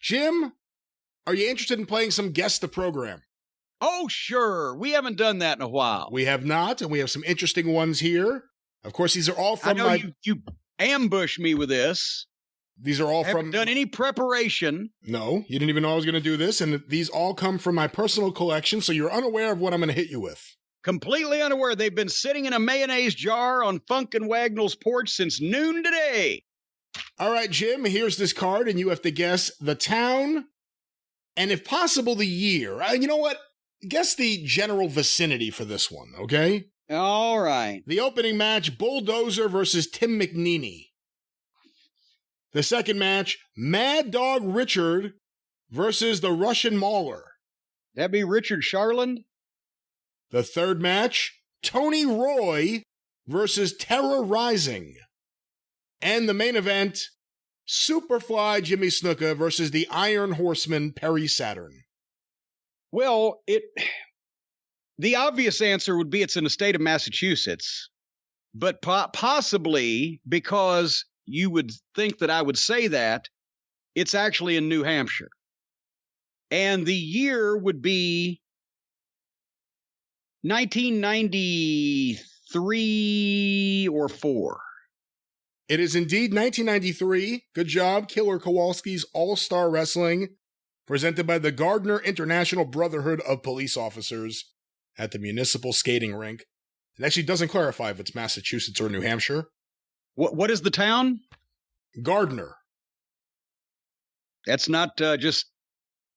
Jim, are you interested in playing some Guess the Program? Oh, sure. We haven't done that in a while. We have not, and we have some interesting ones here. Of course, these are all from I know you ambushed me with this. These are all haven't done any preparation. No, you didn't even know I was going to do this, and these all come from my personal collection, so you're unaware of what I'm going to hit you with. Completely unaware. They've been sitting in a mayonnaise jar on Funk and Wagnall's porch since noon today. All right, Jim, here's this card, and you have to guess the town, and if possible, the year. You know what? Guess the general vicinity for this one, okay? All right. The opening match, Bulldozer versus Tim McNeely. The second match, Mad Dog Richard versus the Russian Mauler. That'd be Richard Sharland? The third match, Tony Roy versus Terror Rising. And the main event, Superfly Jimmy Snuka versus the Iron Horseman Perry Saturn. Well, the obvious answer would be it's in the state of Massachusetts, but possibly because you would think that I would say that, it's actually in New Hampshire. And the year would be 1993 or 4. It is indeed 1993. Good job, Killer Kowalski's All-Star Wrestling, presented by the Gardner International Brotherhood of Police Officers at the Municipal Skating Rink. It actually doesn't clarify if it's Massachusetts or New Hampshire. What is the town? Gardner. That's not just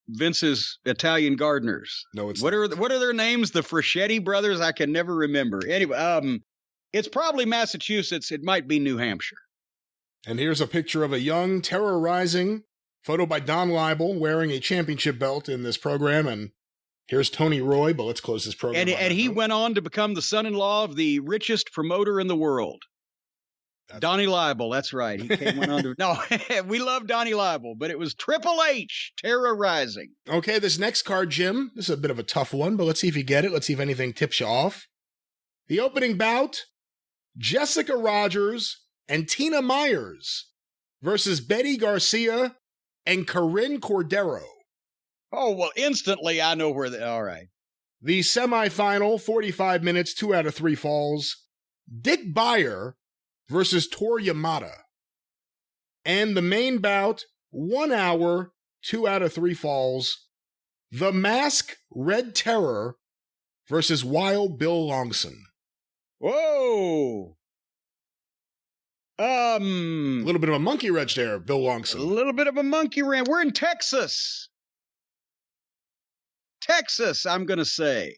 Vince's Italian gardeners. No, it's what are their names? The Fraschetti brothers? I can never remember. Anyway, it's probably Massachusetts. It might be New Hampshire. And here's a picture of a young Terror Rising, photo by Don Leibel, wearing a championship belt in this program. And here's Tony Roy, but let's close this program. And he went on to become the son-in-law of the richest promoter in the world. Donnie Leibel, that's right. He went on to no, we love Donnie Leibel, but it was Triple H, Terror Rising. Okay, this next card, Jim, this is a bit of a tough one, but let's see if you get it. Let's see if anything tips you off. The opening bout, Jessica Rogers and Tina Myers versus Betty Garcia and Corinne Cordero. Oh, well, instantly I know where all right. The semifinal, 45 minutes, 2 out of 3 falls, Dick Beyer versus Tor Yamada. And the main bout, 1 hour, 2 out of 3 falls, The Mask Red Terror versus Wild Bill Longson. Whoa! A little bit of a monkey wrench there, Bill Longson. A little bit of a monkey wrench. We're in Texas. Texas, I'm going to say.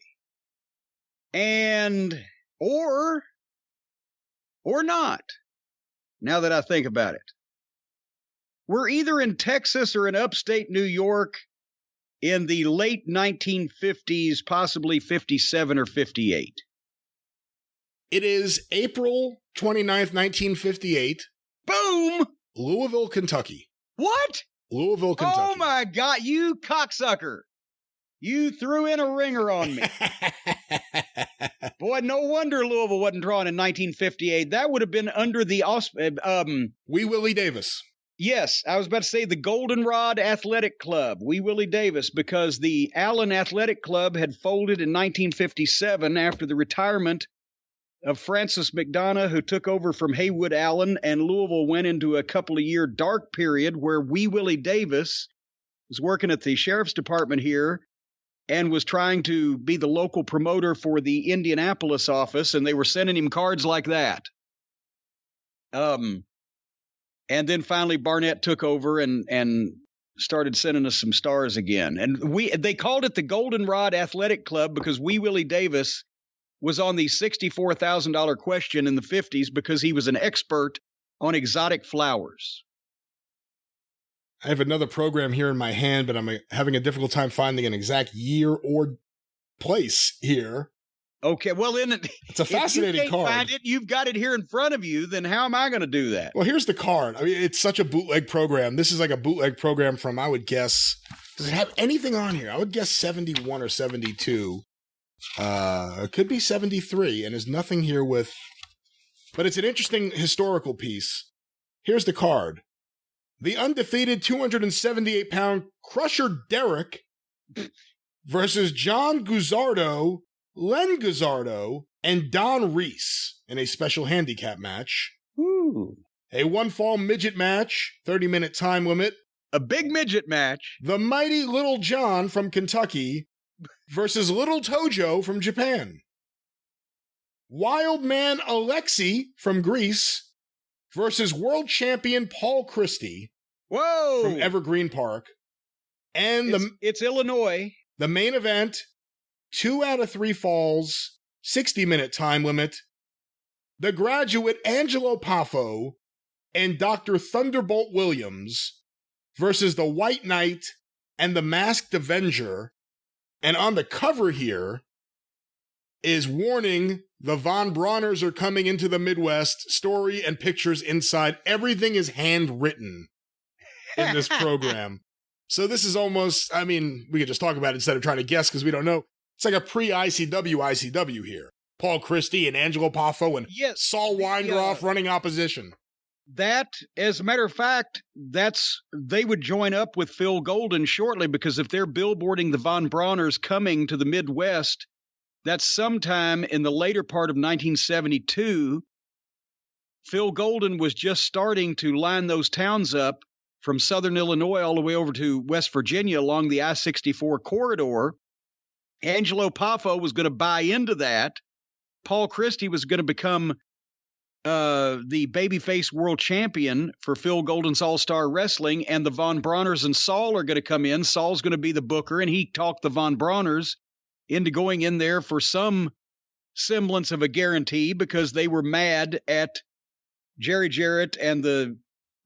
And, or not, now that I think about it. We're either in Texas or in upstate New York in the late 1950s, possibly 57 or 58. It is April 29th, 1958. Boom! Louisville, Kentucky. What? Louisville, Kentucky. Oh, my God, you cocksucker. You threw in a ringer on me. Boy, no wonder Louisville wasn't drawn in 1958. That would have been under the Wee Willie Davis. Yes, I was about to say the Goldenrod Athletic Club, Wee Willie Davis, because the Allen Athletic Club had folded in 1957 after the retirement of Francis McDonough, who took over from Haywood Allen, and Louisville went into a couple-of-year dark period where Wee Willie Davis was working at the sheriff's department here and was trying to be the local promoter for the Indianapolis office, and they were sending him cards like that. And then finally Barnett took over and started sending us some stars again. And they called it the Goldenrod Athletic Club because Wee Willie Davis was on the $64,000 question in the 50s because he was an expert on exotic flowers. I have another program here in my hand, but I'm having a difficult time finding an exact year or place here. Okay, well, then it's a fascinating if you can't card. Find it, you've got it here in front of you. Then how am I going to do that? Well, here's the card. I mean, it's such a bootleg program. This is like a bootleg program from, I would guess, does it have anything on here? I would guess 71 or 72. It could be 73, and there's nothing here with. But it's an interesting historical piece. Here's the card. the undefeated 278-pound Crusher Derrick versus John Guzzardo, Len Guzzardo, and Don Reese in a special handicap match. Ooh. A one-fall midget match, 30-minute time limit. A big midget match. The mighty Little John from Kentucky versus Little Tojo from Japan. Wild Man Alexei from Greece versus world champion Paul Christie Whoa! from Evergreen Park. And it's Illinois. The main event, 2 out of 3 falls, 60-minute time limit. The graduate Angelo Poffo and Dr. Thunderbolt Williams versus the White Knight and the Masked Avenger. And on the cover here is warning, the Von Brauners are coming into the Midwest, story and pictures inside. Everything is handwritten in this program. So this is almost, I mean, we could just talk about it instead of trying to guess because we don't know. It's like a pre-ICW here. Paul Christie and Angelo Poffo and Saul Weingroff running opposition. That, as a matter of fact, they would join up with Phil Golden shortly, because if they're billboarding the Von Brauners coming to the Midwest, that's sometime in the later part of 1972. Phil Golden was just starting to line those towns up from southern Illinois all the way over to West Virginia along the I-64 corridor. Angelo Poffo was going to buy into that. Paul Christie was going to become the babyface world champion for Phil Golden's All-Star Wrestling, and the Von Brauners and Saul are going to come in. Saul's going to be the booker, and he talked the Von Brauners into going in there for some semblance of a guarantee because they were mad at Jerry Jarrett and the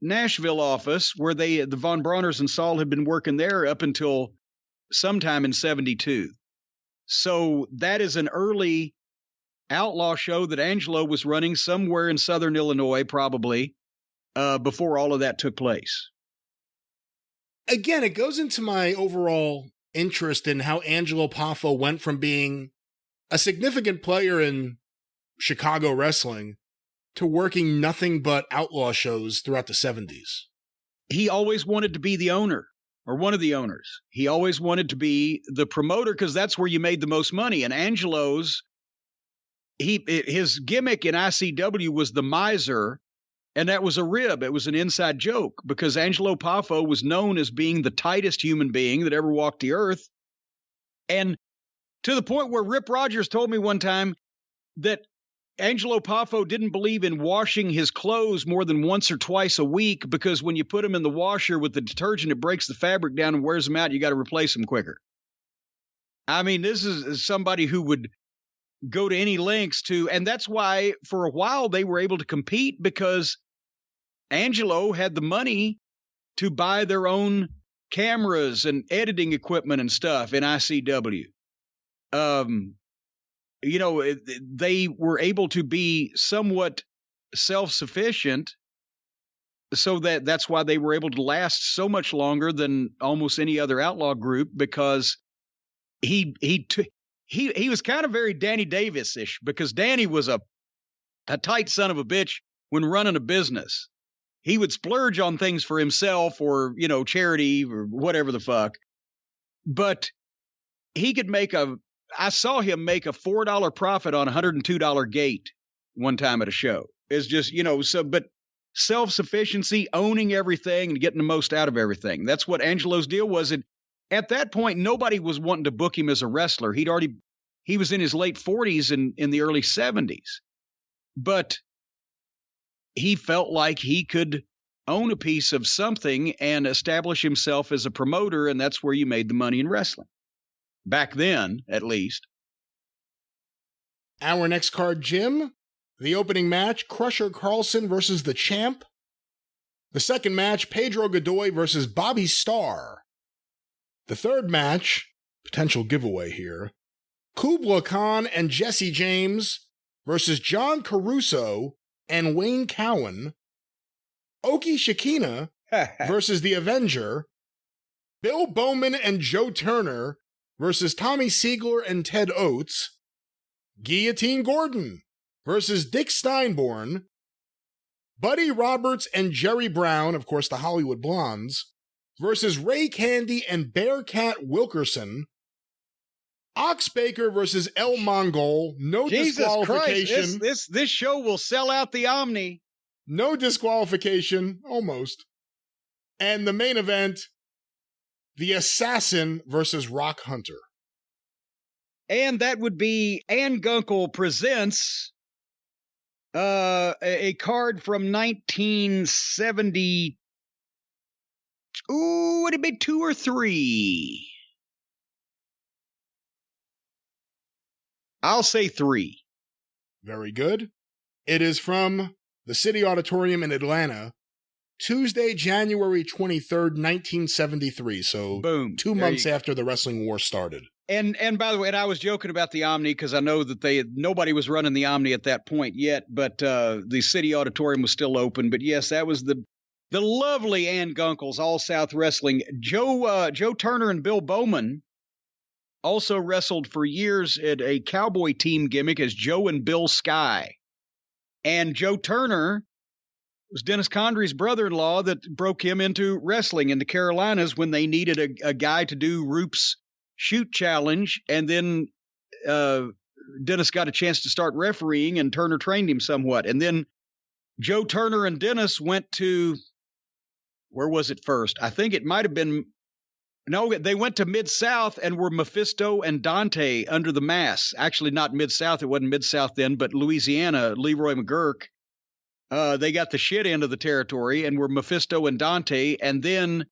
Nashville office where the Von Brauners and Saul had been working there up until sometime in 72. So that is an early outlaw show that Angelo was running somewhere in southern Illinois, probably, before all of that took place. Again, it goes into my overall interest in how Angelo Poffo went from being a significant player in Chicago wrestling to working nothing but outlaw shows throughout the 70s. He always wanted to be the owner, or one of the owners. He always wanted to be the promoter because that's where you made the most money. And Angelo's, his gimmick in ICW was the miser, and that was a rib. It was an inside joke because Angelo Poffo was known as being the tightest human being that ever walked the earth. And to the point where Rip Rogers told me one time that Angelo Poffo didn't believe in washing his clothes more than once or twice a week because when you put them in the washer with the detergent, it breaks the fabric down and wears them out. You got to replace them quicker. I mean, this is somebody who would go to any lengths to, and that's why for a while they were able to compete because Angelo had the money to buy their own cameras and editing equipment and stuff in ICW. You know, they were able to be somewhat self-sufficient, so that's why they were able to last so much longer than almost any other outlaw group, because he was kind of very Danny Davis-ish, because Danny was a tight son of a bitch when running a business. He would splurge on things for himself or, you know, charity or whatever the fuck. But he could I saw him make a $4 profit on a $102 gate one time at a show. It's just, you know, but self-sufficiency, owning everything and getting the most out of everything. That's what Angelo's deal was. And at that point, nobody was wanting to book him as a wrestler. He was in his late 40s and in the early 70s. But he felt like he could own a piece of something and establish himself as a promoter, and that's where you made the money in wrestling. Back then, at least. Our next card, Jim. The opening match, Crusher Carlson versus the Champ. The second match, Pedro Godoy versus Bobby Starr. The third match, potential giveaway here, Kubla Khan and Jesse James versus John Caruso and Wayne Cowan. Oki Shakina versus the Avenger. Bill Bowman and Joe Turner versus Tommy Siegler and Ted Oates. Guillotine Gordon versus Dick Steinborn. Buddy Roberts and Jerry Brown, of course, the Hollywood Blondes, versus Ray Candy and Bearcat Wilkerson. Ox Baker versus El Mongol. No Jesus disqualification. Christ, this show will sell out the Omni. No disqualification, almost. And the main event, The Assassin versus Rock Hunter. And that would be Ann Gunkel presents a card from 1970. Ooh, would it be 2 or 3? I'll say 3. Very good. It is from the City Auditorium in Atlanta, Tuesday, January 23rd, 1973. So boom, 2 months after the wrestling war started. And by the way, and I was joking about the Omni because I know that nobody was running the Omni at that point yet, but the City Auditorium was still open. But yes, that was the lovely Ann Gunkel's All South Wrestling. Joe Turner and Bill Bowman also wrestled for years at a cowboy team gimmick as Joe and Bill Sky. And Joe Turner was Dennis Condrey's brother-in-law that broke him into wrestling in the Carolinas when they needed a guy to do Roop's shoot challenge. And then Dennis got a chance to start refereeing, and Turner trained him somewhat. And then Joe Turner and Dennis went to, where was it first? I think it might have been, no, they went to Mid-South and were Mephisto and Dante under the mask. Actually, not Mid-South. It wasn't Mid-South then, but Louisiana, Leroy McGurk. They got the shit end of the territory and were Mephisto and Dante. And then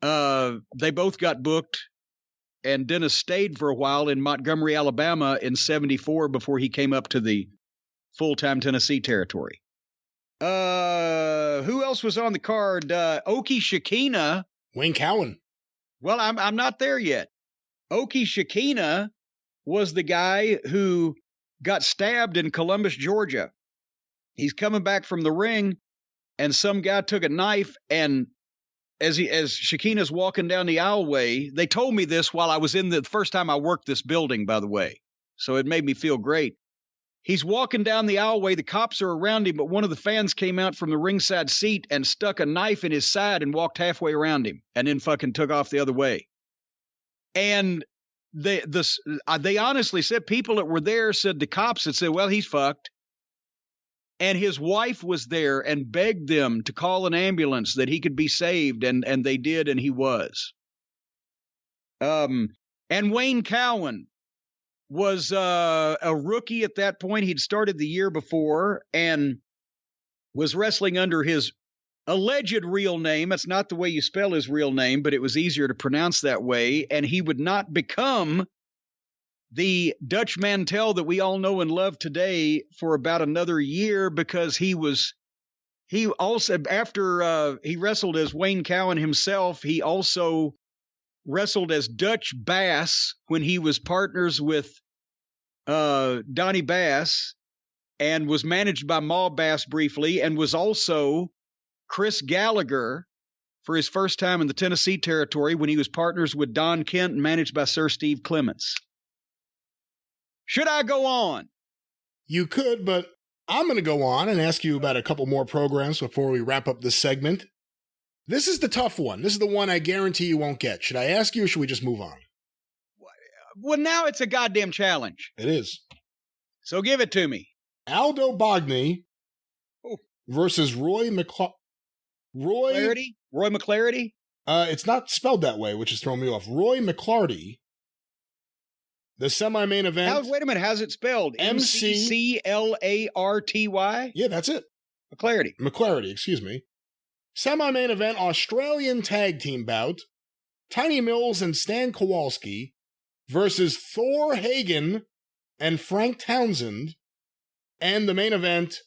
they both got booked, and Dennis stayed for a while in Montgomery, Alabama in 74 before he came up to the full-time Tennessee territory. Who else was on the card? Oki Shakina. Wayne Cowan. Well, I'm not there yet. Oki Shakina was the guy who got stabbed in Columbus, Georgia. He's coming back from the ring, and some guy took a knife, and as Shakina's walking down the aisleway, they told me this while I was in the first time I worked this building, by the way, so it made me feel great. He's walking down the aisleway, the cops are around him, but one of the fans came out from the ringside seat and stuck a knife in his side and walked halfway around him and then fucking took off the other way. And they honestly said, people that were there said, the cops had said, well, he's fucked. And his wife was there and begged them to call an ambulance that he could be saved, and they did, and he was. And Wayne Cowan was a rookie at that point. He'd started the year before and was wrestling under his alleged real name. That's not the way you spell his real name, but it was easier to pronounce that way. And he would not become the Dutch Mantel that we all know and love today for about another year, because he also, after he wrestled as Wayne Cowan himself, he also wrestled as Dutch Bass when he was partners with Donnie Bass, and was managed by Ma Bass briefly, and was also Chris Gallagher for his first time in the Tennessee territory when he was partners with Don Kent and managed by Sir Steve Clements. Should I go on? You could, but I'm going to go on and ask you about a couple more programs before we wrap up this segment. This is the tough one. This is the one I guarantee you won't get. Should I ask you, or should we just move on? Well, now it's a goddamn challenge. It is. So give it to me. Aldo Bogny versus Roy McClarty. Roy McClarty? It's not spelled that way, which is throwing me off. Roy McClarty. The semi-main event. Wait a minute. How's it spelled? McClarty? Yeah, that's it. McClarty, excuse me. Semi-main event Australian tag team bout. Tiny Mills and Stan Kowalski versus Thor Hagen and Frank Townsend. And the main event...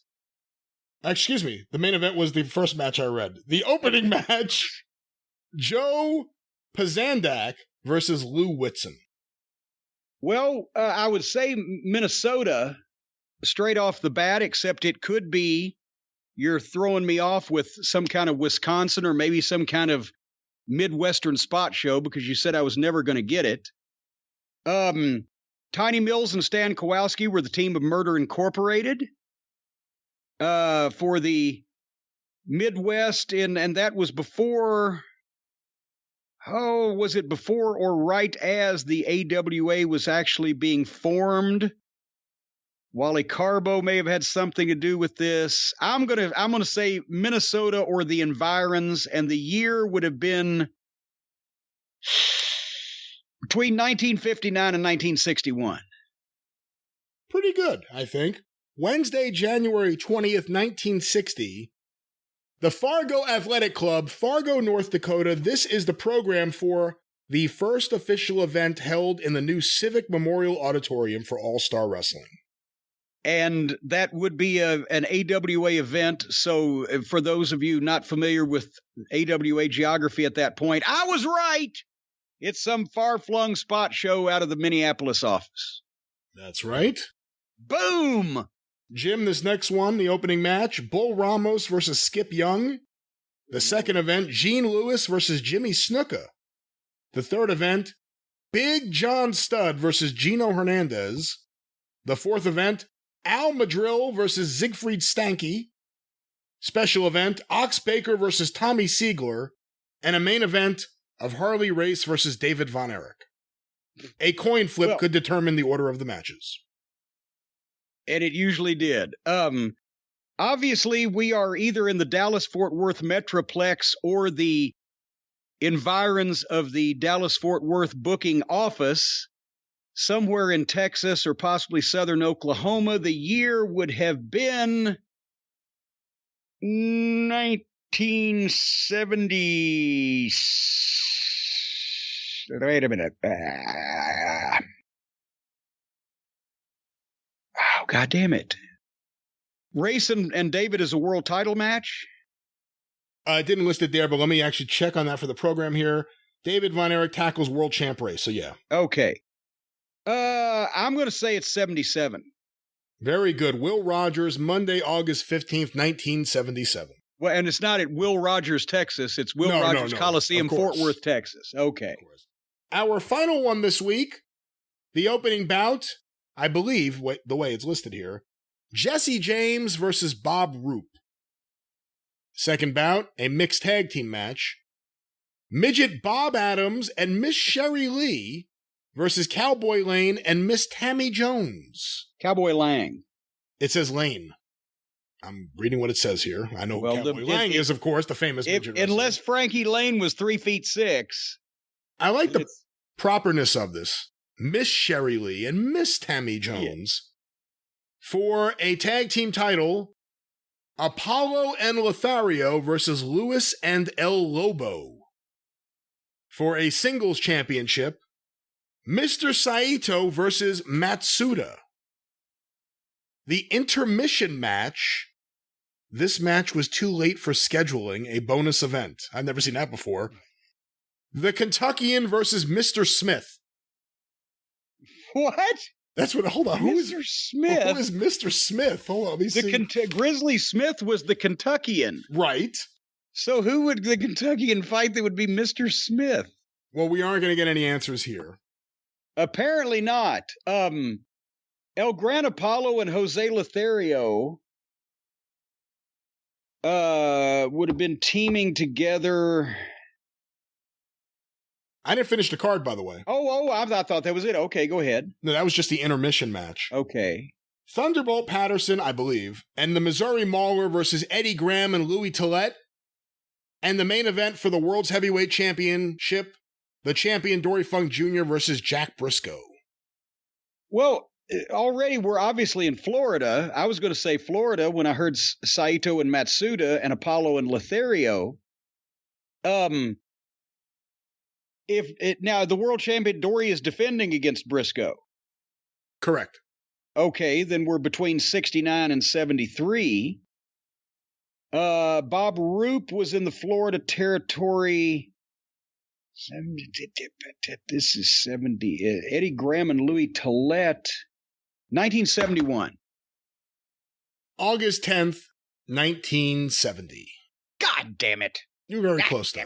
the main event was the first match I read. The opening match, Joe Pazandak versus Lou Whitson. Well, I would say Minnesota straight off the bat, except it could be you're throwing me off with some kind of Wisconsin or maybe some kind of Midwestern spot show, because you said I was never going to get it. Tiny Mills and Stan Kowalski were the team of Murder Incorporated. For the Midwest, and that was before. Oh, was it before or right as the AWA was actually being formed? Wally Carbo may have had something to do with this. I'm gonna say Minnesota or the environs, and the year would have been between 1959 and 1961. Pretty good, I think. Wednesday, January 20th, 1960. The Fargo Athletic Club, Fargo, North Dakota. This is the program for the first official event held in the new Civic Memorial Auditorium for All-Star Wrestling. And that would be an AWA event. So for those of you not familiar with AWA geography at that point, I was right. It's some far-flung spot show out of the Minneapolis office. That's right. Boom! Jim, this next one, the opening match, Bull Ramos versus Skip Young. The second event, Gene Lewis versus Jimmy Snuka. The third event, Big John Studd versus Gino Hernandez. The fourth event, Al Madrill versus Siegfried Stanky. Special event, Ox Baker versus Tommy Siegler. And a main event of Harley Race versus David Von Erich. A coin flip could determine the order of the matches. And it usually did. Obviously, we are either in the Dallas-Fort Worth Metroplex or the environs of the Dallas-Fort Worth booking office, somewhere in Texas or possibly southern Oklahoma. The year would have been 1970. Wait a minute. Oh, God damn it. Race and David is a world title match? I didn't list it there, but let me actually check on that for the program here. David Von Erich tackles world champ Race, so yeah. Okay. I'm going to say it's 77. Very good. Will Rogers, Monday, August 15th, 1977. Well, and it's not at Will Rogers, Texas. It's Will Rogers Coliseum, Fort Worth, Texas. Okay. Our final one this week, the opening bout, I believe, the way it's listed here, Jesse James versus Bob Roop. Second bout, a mixed tag team match, Midget Bob Adams and Miss Sherry Lee versus Cowboy Lane and Miss Tammy Jones. Cowboy Lang. It says Lane. I'm reading what it says here. I know who Cowboy Lang is, of course, the famous midget wrestler. Unless Frankie Lane was 3'6". I like the properness of this. Miss Sherry Lee and Miss Tammy Jones. For a tag team title, Apollo and Lothario versus Lewis and El Lobo. For a singles championship, Mr. Saito versus Matsuda. The intermission match, this match was too late for scheduling a bonus event. I've never seen that before. The Kentuckian versus Mr. Smith. What? That's what, hold on. Mr. Smith? Who is Mr. Smith? Hold on, let me see. Grizzly Smith was the Kentuckian. Right. So who would the Kentuckian fight that would be Mr. Smith? Well, we aren't going to get any answers here. Apparently not. El Gran Apollo and Jose Lothario would have been teaming together. I didn't finish the card, by the way. Oh, I thought that was it. Okay, go ahead. No, that was just the intermission match. Okay. Thunderbolt Patterson, I believe, and the Missouri Mauler versus Eddie Graham and Louis Tillett. And the main event for the World's Heavyweight Championship, the champion Dory Funk Jr. versus Jack Briscoe. Well, already we're obviously in Florida. I was going to say Florida when I heard Saito and Matsuda and Apollo and Lothario. Now the world champion Dory is defending against Briscoe. Correct. Okay, then we're between 69 and 73. Bob Roop was in the Florida territory. This is 70. Eddie Graham and Louis Tillett. 1971. August 10th, 1970. God damn it. You're very close, though.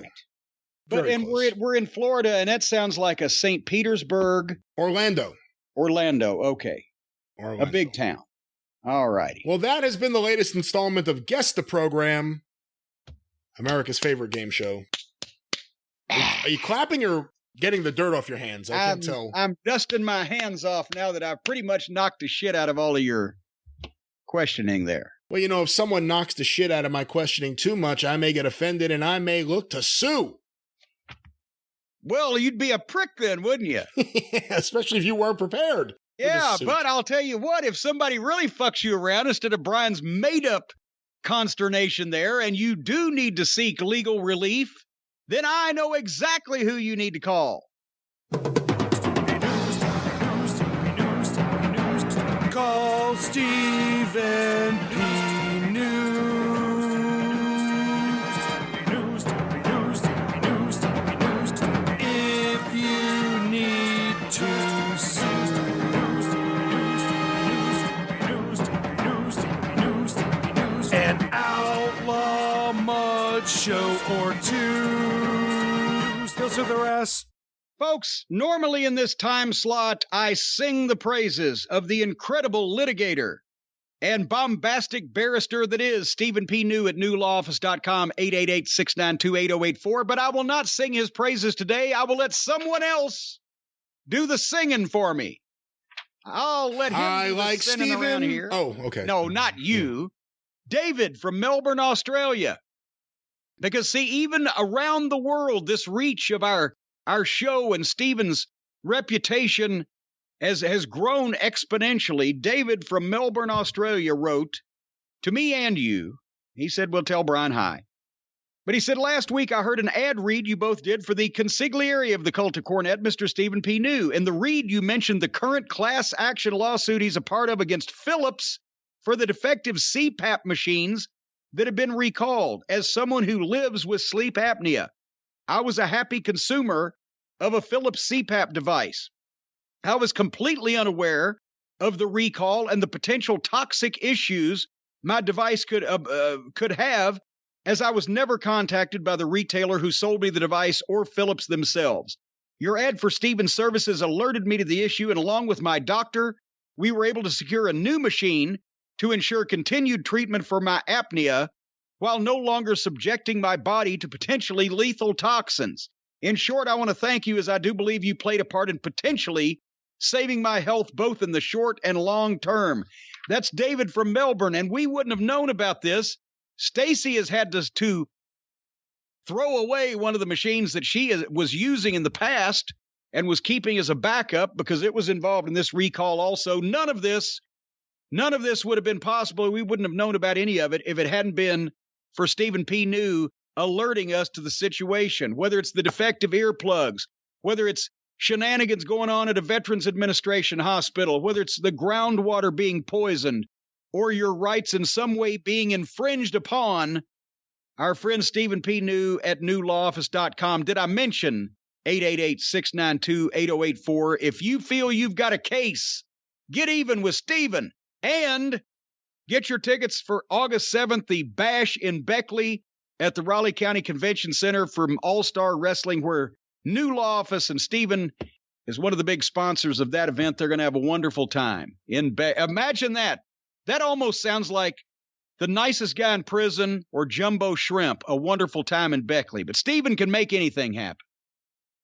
But we're in Florida, and that sounds like a St. Petersburg. Orlando. Okay. Orlando. A big town. All righty. Well, that has been the latest installment of Guess the Program. America's favorite game show. Are you clapping or getting the dirt off your hands? I can't tell. I'm dusting my hands off now that I've pretty much knocked the shit out of all of your questioning there. Well, you know, if someone knocks the shit out of my questioning too much, I may get offended and I may look to sue. Well, you'd be a prick then, wouldn't you? Especially if you weren't prepared. Yeah, but I'll tell you what, if somebody really fucks you around instead of Brian's made-up consternation there, and you do need to seek legal relief, then I know exactly who you need to call. Call Stephen P. News. If you need to sue. An outlaw mud show or two. Still to the rest. Folks, normally in this time slot, I sing the praises of the incredible litigator and bombastic barrister that is Stephen P. New at newlawoffice.com, 888-692-8084. But I will not sing his praises today. I will let someone else do the singing for me. I'll let him do the spinning around here. Oh, okay. No, not you. David from Melbourne, Australia. Because, see, even around the world, this reach of our show and Stephen's reputation has grown exponentially. David from Melbourne, Australia wrote to me and you. He said, well, tell Brian hi. But he said, last week I heard an ad read you both did for the consigliere of the cult of Cornette, Mr. Stephen P. New. In the read, you mentioned the current class action lawsuit he's a part of against Philips for the defective CPAP machines that have been recalled. As someone who lives with sleep apnea, I was a happy consumer of a Philips CPAP device. I was completely unaware of the recall and the potential toxic issues my device could have, as I was never contacted by the retailer who sold me the device or Philips themselves. Your ad for Stephen's services alerted me to the issue, and along with my doctor, we were able to secure a new machine to ensure continued treatment for my apnea while no longer subjecting my body to potentially lethal toxins. In short, I want to thank you, as I do believe you played a part in potentially saving my health both in the short and long term. That's David from Melbourne, and we wouldn't have known about this. Stacy has had to throw away one of the machines that she was using in the past and was keeping as a backup because it was involved in this recall also. None of this would have been possible. We wouldn't have known about any of it if it hadn't been for Stephen P. New alerting us to the situation, whether it's the defective earplugs, whether it's shenanigans going on at a Veterans Administration hospital, whether it's the groundwater being poisoned, or your rights in some way being infringed upon. Our friend Stephen P. New at newlawoffice.com. Did I mention 888-692-8084? If you feel you've got a case, get even with Stephen and get your tickets for August 7th, the Bash in Beckley at the Raleigh County Convention Center from All-Star Wrestling, where New Law Office and Stephen is one of the big sponsors of that event. They're going to have a wonderful time. Imagine that. That almost sounds like The Nicest Guy in Prison or Jumbo Shrimp, A Wonderful Time in Beckley. But Stephen can make anything happen.